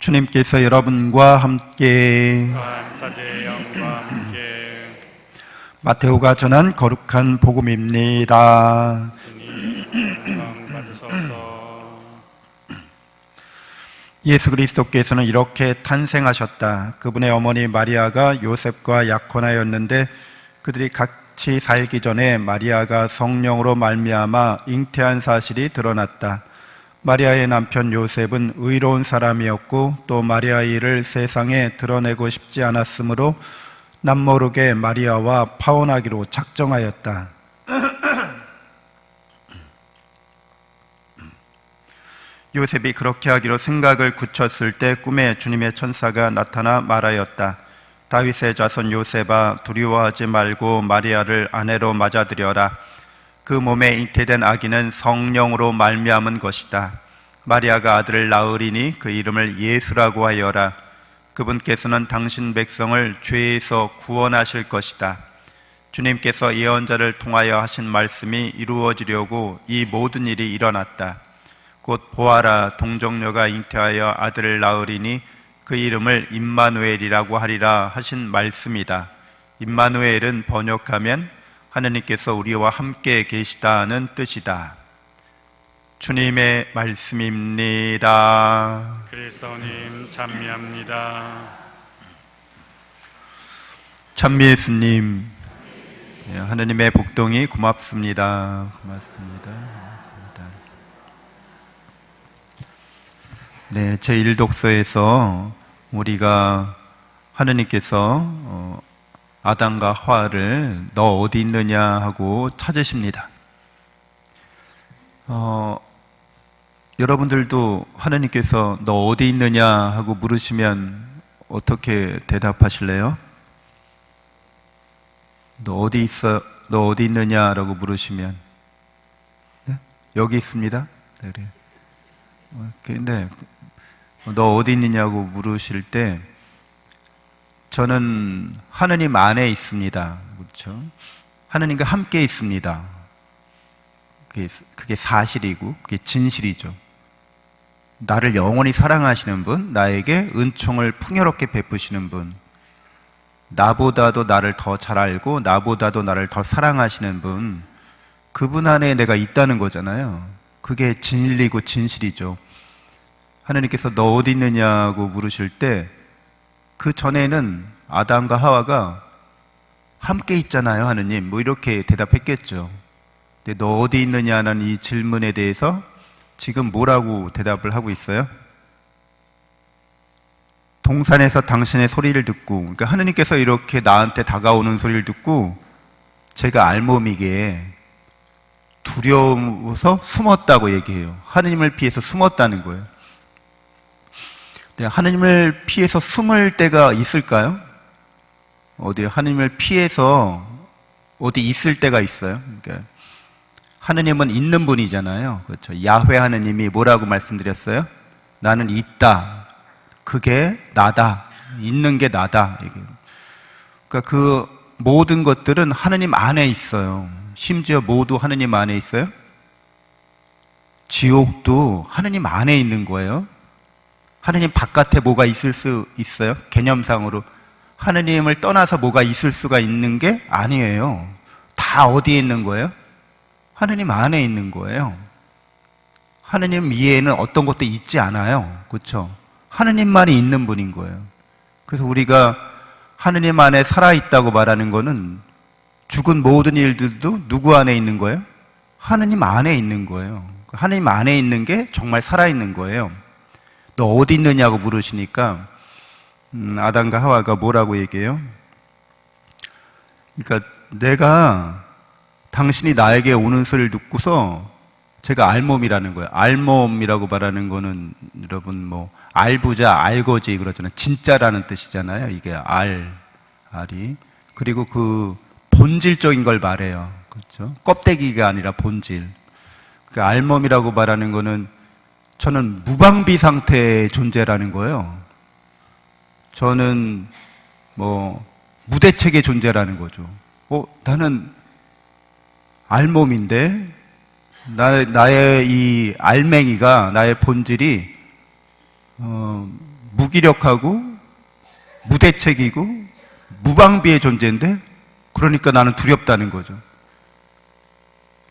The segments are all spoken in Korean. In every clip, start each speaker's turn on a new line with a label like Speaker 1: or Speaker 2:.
Speaker 1: 주님께서 여러분과 함께
Speaker 2: 사제 영과 함께
Speaker 1: 마테오가 전한 거룩한 복음입니다.
Speaker 2: 주님 영광 받으소서.
Speaker 1: 예수 그리스도께서는 이렇게 탄생하셨다. 그분의 어머니 마리아가 요셉과 약혼하였는데 그들이 같이 살기 전에 마리아가 성령으로 말미암아 잉태한 사실이 드러났다. 마리아의 남편 요셉은 의로운 사람이었고 또 마리아의 일을 세상에 드러내고 싶지 않았으므로 남모르게 마리아와 파혼하기로 작정하였다. 요셉이 그렇게 하기로 생각을 굳혔을 때 꿈에 주님의 천사가 나타나 말하였다. 다윗의 자손 요셉아, 두려워하지 말고 마리아를 아내로 맞아들여라. 그 몸에 잉태된 아기는 성령으로 말미암은 것이다. 마리아가 아들을 낳으리니 그 이름을 예수라고 하여라. 그분께서는 당신 백성을 죄에서 구원하실 것이다. 주님께서 예언자를 통하여 하신 말씀이 이루어지려고 이 모든 일이 일어났다. 곧 보아라, 동정녀가 잉태하여 아들을 낳으리니 그 이름을 임마누엘이라고 하리라 하신 말씀이다. 임마누엘은 번역하면 하느님께서 우리와 함께 계시다는 뜻이다. 주님의 말씀입니다.
Speaker 2: 그리스도님 찬미합니다.
Speaker 1: 찬미 예수님, 하느님의 복동이 고맙습니다. 고맙습니다. 네, 제1독서에서 우리가 하느님께서 아담과 하와를 너 어디 있느냐 하고 찾으십니다. 여러분들도 하느님께서 너 어디 있느냐 하고 물으시면 어떻게 대답하실래요? 너 어디 있어? 너 어디 있느냐라고 물으시면 네? 여기 있습니다. 네, 그래요. 근데 너 어디 있느냐고 물으실 때 저는 하느님 안에 있습니다. 그렇죠? 하느님과 함께 있습니다. 그게 사실이고 그게 진실이죠. 나를 영원히 사랑하시는 분, 나에게 은총을 풍요롭게 베푸시는 분, 나보다도 나를 더 잘 알고 나보다도 나를 더 사랑하시는 분, 그분 안에 내가 있다는 거잖아요. 그게 진리고 진실이죠. 하느님께서 너 어디 있느냐고 물으실 때 그 전에는 아담과 하와가 함께 있잖아요, 하느님. 뭐 이렇게 대답했겠죠. 근데 너 어디 있느냐는 이 질문에 대해서 지금 뭐라고 대답을 하고 있어요? 동산에서 당신의 소리를 듣고, 그러니까 하느님께서 이렇게 나한테 다가오는 소리를 듣고 제가 알몸이게 두려워서 숨었다고 얘기해요. 하느님을 피해서 숨었다는 거예요. 하느님을 피해서 숨을 때가 있을까요? 어디 하느님을 피해서 어디 있을 때가 있어요. 그러니까 하느님은 있는 분이잖아요. 그렇죠. 야훼 하느님이 뭐라고 말씀드렸어요? 나는 있다. 그게 나다. 있는 게 나다. 그러니까 그 모든 것들은 하느님 안에 있어요. 심지어 모두 하느님 안에 있어요. 지옥도 하느님 안에 있는 거예요. 하느님 바깥에 뭐가 있을 수 있어요? 개념상으로 하느님을 떠나서 뭐가 있을 수가 있는 게 아니에요. 다 어디에 있는 거예요? 하느님 안에 있는 거예요. 하느님 이외에는 어떤 것도 있지 않아요. 그렇죠? 하느님만이 있는 분인 거예요. 그래서 우리가 하느님 안에 살아있다고 말하는 거는 죽은 모든 일들도 누구 안에 있는 거예요? 하느님 안에 있는 거예요. 하느님 안에 있는 게 정말 살아있는 거예요. 너 어디 있느냐고 물으시니까 아담과 하와가 뭐라고 얘기해요? 그러니까 내가 당신이 나에게 오는 소리를 듣고서 제가 알몸이라는 거예요. 알몸이라고 말하는 거는 여러분 뭐 알부자, 알거지 그러잖아요. 진짜라는 뜻이잖아요. 이게 알이. 그리고 그 본질적인 걸 말해요. 그렇죠? 껍데기가 아니라 본질. 그 알몸이라고 말하는 거는 저는 무방비 상태의 존재라는 거예요. 저는 뭐 무대책의 존재라는 거죠. 나는 알몸인데 나의 이 알맹이가 나의 본질이 무기력하고 무대책이고 무방비의 존재인데, 그러니까 나는 두렵다는 거죠.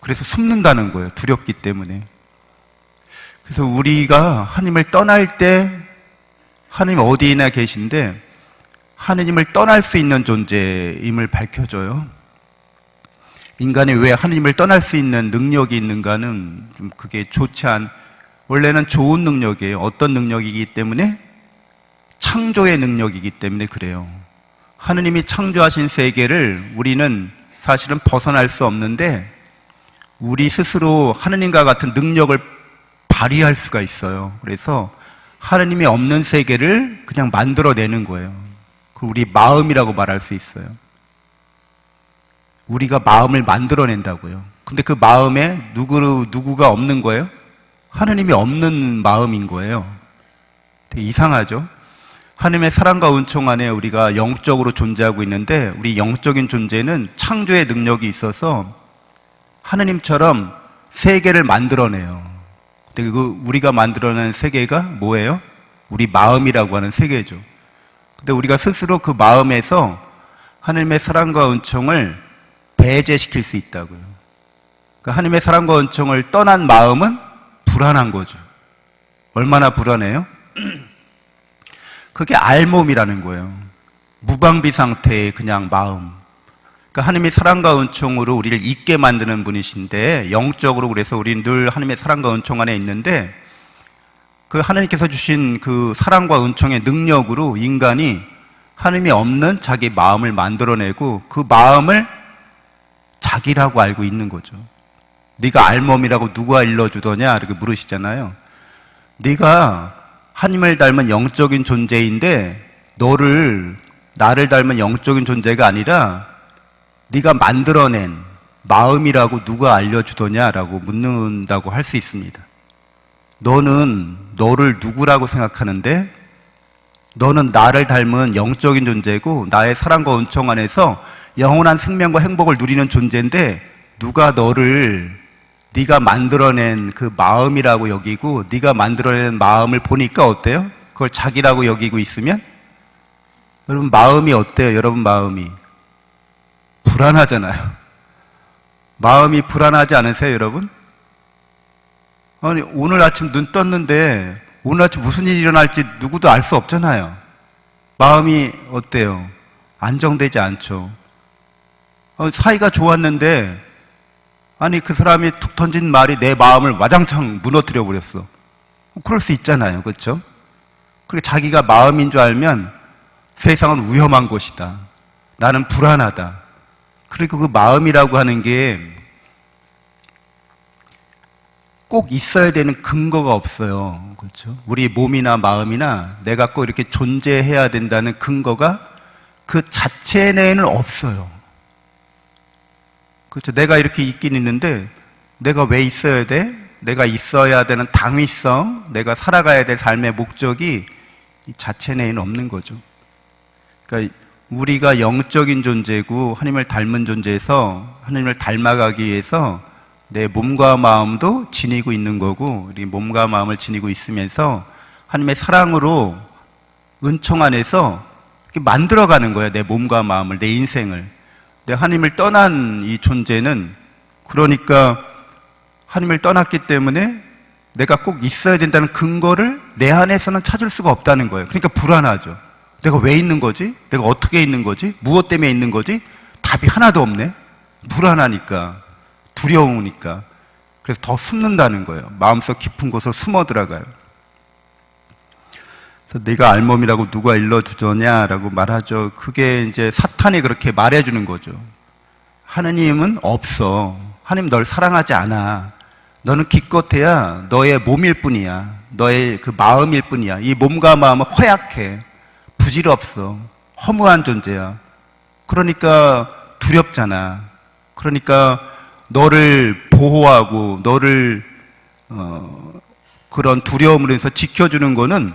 Speaker 1: 그래서 숨는다는 거예요. 두렵기 때문에. 그래서 우리가 하나님을 떠날 때, 하나님 어디에나 계신데 하나님을 떠날 수 있는 존재임을 밝혀줘요. 인간이 왜 하나님을 떠날 수 있는 능력이 있는가는 좀 그게 원래는 좋은 능력이에요. 어떤 능력이기 때문에? 창조의 능력이기 때문에 그래요. 하느님이 창조하신 세계를 우리는 사실은 벗어날 수 없는데, 우리 스스로 하느님과 같은 능력을 발휘할 수가 있어요. 그래서 하느님이 없는 세계를 그냥 만들어내는 거예요. 그걸 우리 마음이라고 말할 수 있어요. 우리가 마음을 만들어낸다고요. 근데 그 마음에 누구가 없는 거예요? 하느님이 없는 마음인 거예요. 되게 이상하죠? 하나님의 사랑과 은총 안에 우리가 영적으로 존재하고 있는데, 우리 영적인 존재는 창조의 능력이 있어서 하느님처럼 세계를 만들어내요. 근데 우리가 만들어낸 세계가 뭐예요? 우리 마음이라고 하는 세계죠. 근데 우리가 스스로 그 마음에서 하나님의 사랑과 은총을 배제시킬 수 있다고요. 그러니까 하나님의 사랑과 은총을 떠난 마음은 불안한 거죠. 얼마나 불안해요? 그게 알몸이라는 거예요. 무방비 상태의 그냥 마음. 그러니까 하나님의 사랑과 은총으로 우리를 있게 만드는 분이신데, 영적으로 그래서 우리는 늘 하나님의 사랑과 은총 안에 있는데, 그 하나님께서 주신 그 사랑과 은총의 능력으로 인간이 하나님이 없는 자기 마음을 만들어내고, 그 마음을 자기라고 알고 있는 거죠. 네가 알몸이라고 누가 일러주더냐 이렇게 물으시잖아요. 네가 하나님을 닮은 영적인 존재인데 나를 닮은 영적인 존재가 아니라 네가 만들어낸 마음이라고 누가 알려주더냐라고 묻는다고 할 수 있습니다. 너는 너를 누구라고 생각하는데, 너는 나를 닮은 영적인 존재고 나의 사랑과 은총 안에서 영원한 생명과 행복을 누리는 존재인데, 누가 너를 네가 만들어낸 그 마음이라고 여기고, 네가 만들어낸 마음을 보니까 어때요? 그걸 자기라고 여기고 있으면 여러분 마음이 어때요? 여러분 마음이 불안하잖아요. 마음이 불안하지 않으세요, 여러분? 아니, 오늘 아침 눈 떴는데 오늘 아침 무슨 일이 일어날지 누구도 알 수 없잖아요. 마음이 어때요? 안정되지 않죠. 사이가 좋았는데, 아니 그 사람이 툭 던진 말이 내 마음을 와장창 무너뜨려 버렸어. 그럴 수 있잖아요. 그렇죠? 그렇게 자기가 마음인 줄 알면 세상은 위험한 곳이다. 나는 불안하다. 그리고 그 마음이라고 하는 게 꼭 있어야 되는 근거가 없어요. 그렇죠? 우리 몸이나 마음이나 내가 꼭 이렇게 존재해야 된다는 근거가 그 자체 내에는 없어요. 그렇죠? 내가 이렇게 있긴 있는데 내가 왜 있어야 돼? 내가 있어야 되는 당위성, 내가 살아가야 될 삶의 목적이 이 자체 내에는 없는 거죠. 그러니까 우리가 영적인 존재고 하나님을 닮은 존재에서 하나님을 닮아가기 위해서 내 몸과 마음도 지니고 있는 거고, 우리 몸과 마음을 지니고 있으면서 하나님의 사랑으로 은총 안에서 이렇게 만들어가는 거예요. 내 몸과 마음을, 내 인생을. 근데 하나님을 떠난 이 존재는, 그러니까 하나님을 떠났기 때문에 내가 꼭 있어야 된다는 근거를 내 안에서는 찾을 수가 없다는 거예요. 그러니까 불안하죠. 내가 왜 있는 거지? 내가 어떻게 있는 거지? 무엇 때문에 있는 거지? 답이 하나도 없네. 불안하니까, 두려우니까. 그래서 더 숨는다는 거예요. 마음속 깊은 곳으로 숨어 들어가요. 그래서 네가 알몸이라고 누가 일러주더냐라고 말하죠. 그게 이제 사탄이 그렇게 말해주는 거죠. 하느님은 없어. 하느님 널 사랑하지 않아. 너는 기껏해야 너의 몸일 뿐이야. 너의 그 마음일 뿐이야. 이 몸과 마음은 허약해. 부질없어. 허무한 존재야. 그러니까 두렵잖아. 그러니까 너를 보호하고 너를 그런 두려움으로 해서 지켜주는 거는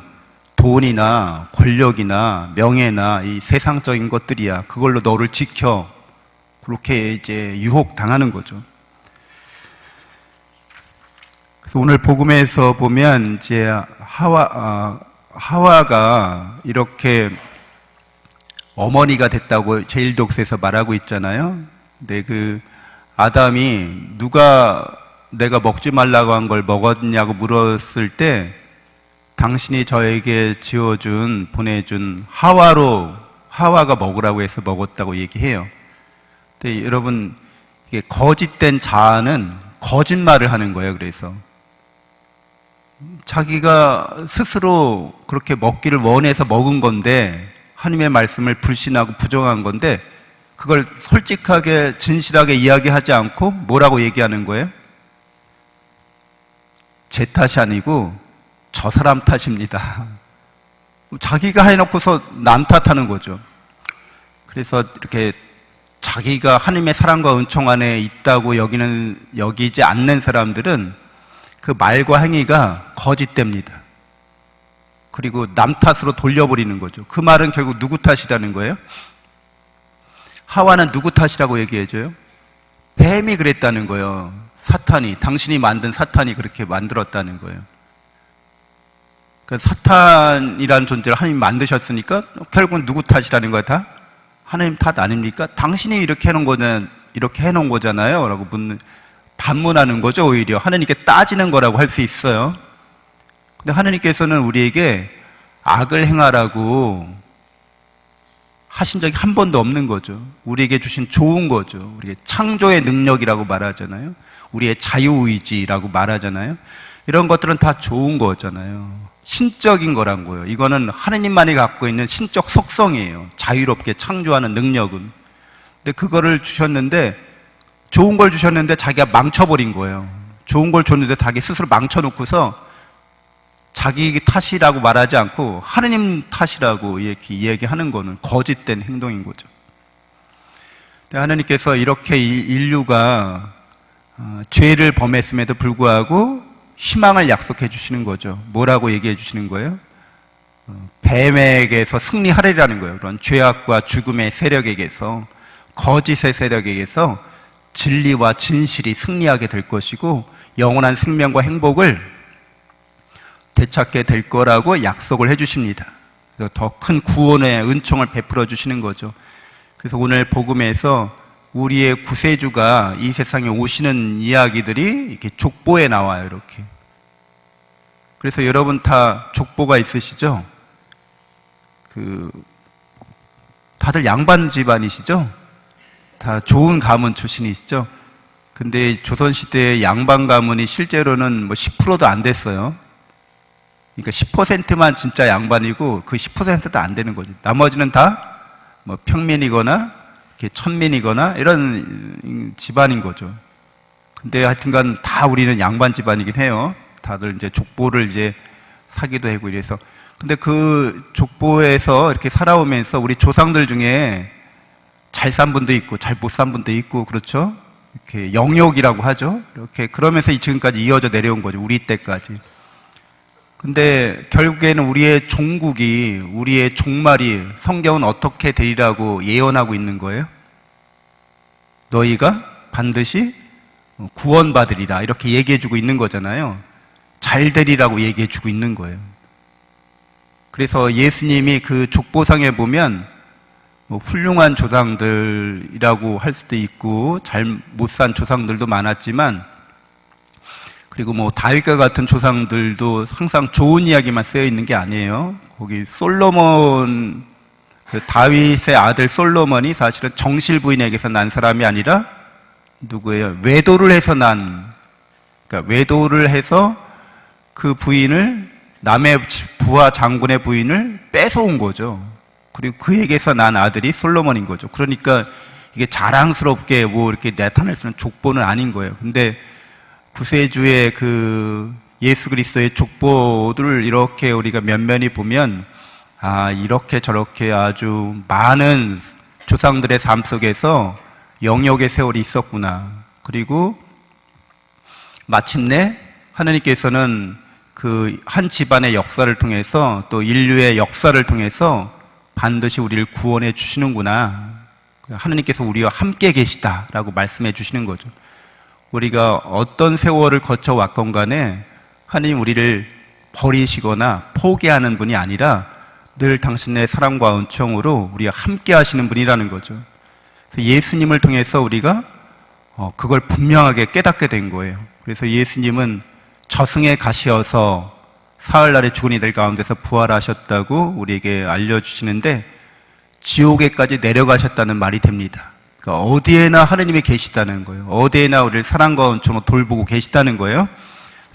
Speaker 1: 돈이나 권력이나 명예나 이 세상적인 것들이야. 그걸로 너를 지켜. 그렇게 이제 유혹당하는 거죠. 그래서 오늘 복음에서 보면 이제 하와가 이렇게 어머니가 됐다고 제1독서에서 말하고 있잖아요. 근데 그 아담이 누가 내가 먹지 말라고 한 걸 먹었냐고 물었을 때 당신이 저에게 보내준 하와가 먹으라고 해서 먹었다고 얘기해요. 근데 여러분, 이게 거짓된 자아는 거짓말을 하는 거예요. 그래서 자기가 스스로 그렇게 먹기를 원해서 먹은 건데, 하나님의 말씀을 불신하고 부정한 건데, 그걸 솔직하게 진실하게 이야기하지 않고 뭐라고 얘기하는 거예요? 제 탓이 아니고 저 사람 탓입니다. 자기가 해놓고서 남 탓하는 거죠. 그래서 이렇게 자기가 하나님의 사랑과 은총 안에 있다고 여기지 않는 사람들은 그 말과 행위가 거짓됩니다. 그리고 남 탓으로 돌려버리는 거죠. 그 말은 결국 누구 탓이라는 거예요? 하와는 누구 탓이라고 얘기해줘요? 뱀이 그랬다는 거예요. 당신이 만든 사탄이 그렇게 만들었다는 거예요. 그러니까 사탄이라는 존재를 하나님이 만드셨으니까 결국은 누구 탓이라는 거야, 다? 하나님 탓 아닙니까? 당신이 이렇게 해놓은 거잖아요. 라고 반문하는 거죠, 오히려. 하나님께 따지는 거라고 할 수 있어요. 근데 하나님께서는 우리에게 악을 행하라고 하신 적이 한 번도 없는 거죠. 우리에게 주신 좋은 거죠. 우리의 창조의 능력이라고 말하잖아요. 우리의 자유의지라고 말하잖아요. 이런 것들은 다 좋은 거잖아요. 신적인 거란 거예요. 이거는 하나님만이 갖고 있는 신적 속성이에요. 자유롭게 창조하는 능력은. 근데 그거를 주셨는데, 좋은 걸 주셨는데 자기가 망쳐버린 거예요. 좋은 걸 줬는데 자기 스스로 망쳐놓고서 자기 탓이라고 말하지 않고 하느님 탓이라고 이렇게 이야기하는 거는 거짓된 행동인 거죠. 하나님께서 이렇게 인류가 죄를 범했음에도 불구하고 희망을 약속해 주시는 거죠. 뭐라고 얘기해 주시는 거예요? 뱀에게서 승리하리라는 거예요. 그런 죄악과 죽음의 세력에게서, 거짓의 세력에게서 진리와 진실이 승리하게 될 것이고 영원한 생명과 행복을 되찾게 될 거라고 약속을 해 주십니다. 더 큰 구원의 은총을 베풀어 주시는 거죠. 그래서 오늘 복음에서 우리의 구세주가 이 세상에 오시는 이야기들이 이렇게 족보에 나와요, 이렇게. 그래서 여러분 다 족보가 있으시죠? 다들 양반 집안이시죠? 다 좋은 가문 출신이시죠? 근데 조선시대의 양반 가문이 실제로는 10%도 안 됐어요. 그러니까 10%만 진짜 양반이고 그 10%도 안 되는 거죠. 나머지는 다 평민이거나 천민이거나 이런 집안인 거죠. 근데 하여튼간 다 우리는 양반 집안이긴 해요. 다들 이제 족보를 이제 사기도 하고 이래서. 근데 그 족보에서 이렇게 살아오면서 우리 조상들 중에 잘 산 분도 있고 잘 못 산 분도 있고, 그렇죠? 이렇게 영욕이라고 하죠. 이렇게 그러면서 지금까지 이어져 내려온 거죠. 우리 때까지. 근데 결국에는 우리의 종국이, 우리의 종말이 성경은 어떻게 되리라고 예언하고 있는 거예요? 너희가 반드시 구원받으리라, 이렇게 얘기해주고 있는 거잖아요. 잘 되리라고 얘기해주고 있는 거예요. 그래서 예수님이 그 족보상에 보면 훌륭한 조상들이라고 할 수도 있고 잘 못 산 조상들도 많았지만, 그리고 다윗과 같은 조상들도 항상 좋은 이야기만 쓰여 있는 게 아니에요. 거기 솔로몬, 다윗의 아들 솔로몬이 사실은 정실 부인에게서 난 사람이 아니라 누구예요? 외도를 해서 그러니까 외도를 해서 그 부인을, 남의 부하 장군의 부인을 뺏어온 거죠. 그리고 그에게서 난 아들이 솔로몬인 거죠. 그러니까 이게 자랑스럽게 이렇게 나타낼 수 있는 족보는 아닌 거예요. 근데 구세주의 예수 그리스도의 족보들을 이렇게 우리가 면면히 보면, 이렇게 저렇게 아주 많은 조상들의 삶 속에서 영역의 세월이 있었구나. 그리고 마침내 하나님께서는 그 한 집안의 역사를 통해서, 또 인류의 역사를 통해서 반드시 우리를 구원해 주시는구나. 하나님께서 우리와 함께 계시다라고 말씀해 주시는 거죠. 우리가 어떤 세월을 거쳐왔건 간에 하나님 우리를 버리시거나 포기하는 분이 아니라 늘 당신의 사랑과 은총으로 우리와 함께 하시는 분이라는 거죠. 그래서 예수님을 통해서 우리가 그걸 분명하게 깨닫게 된 거예요. 그래서 예수님은 저승에 가시어서 사흘날에 죽은 이들 가운데서 부활하셨다고 우리에게 알려주시는데 지옥에까지 내려가셨다는 말이 됩니다. 그러니까 어디에나 하느님이 계시다는 거예요. 어디에나 우리를 사랑과 은총으로 돌보고 계시다는 거예요.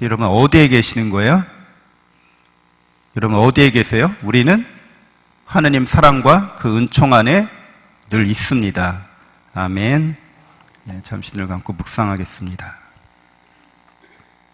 Speaker 1: 여러분 어디에 계시는 거예요? 여러분 어디에 계세요? 우리는 하느님 사랑과 그 은총 안에 늘 있습니다. 아멘. 네, 잠시 눈을 감고 묵상하겠습니다.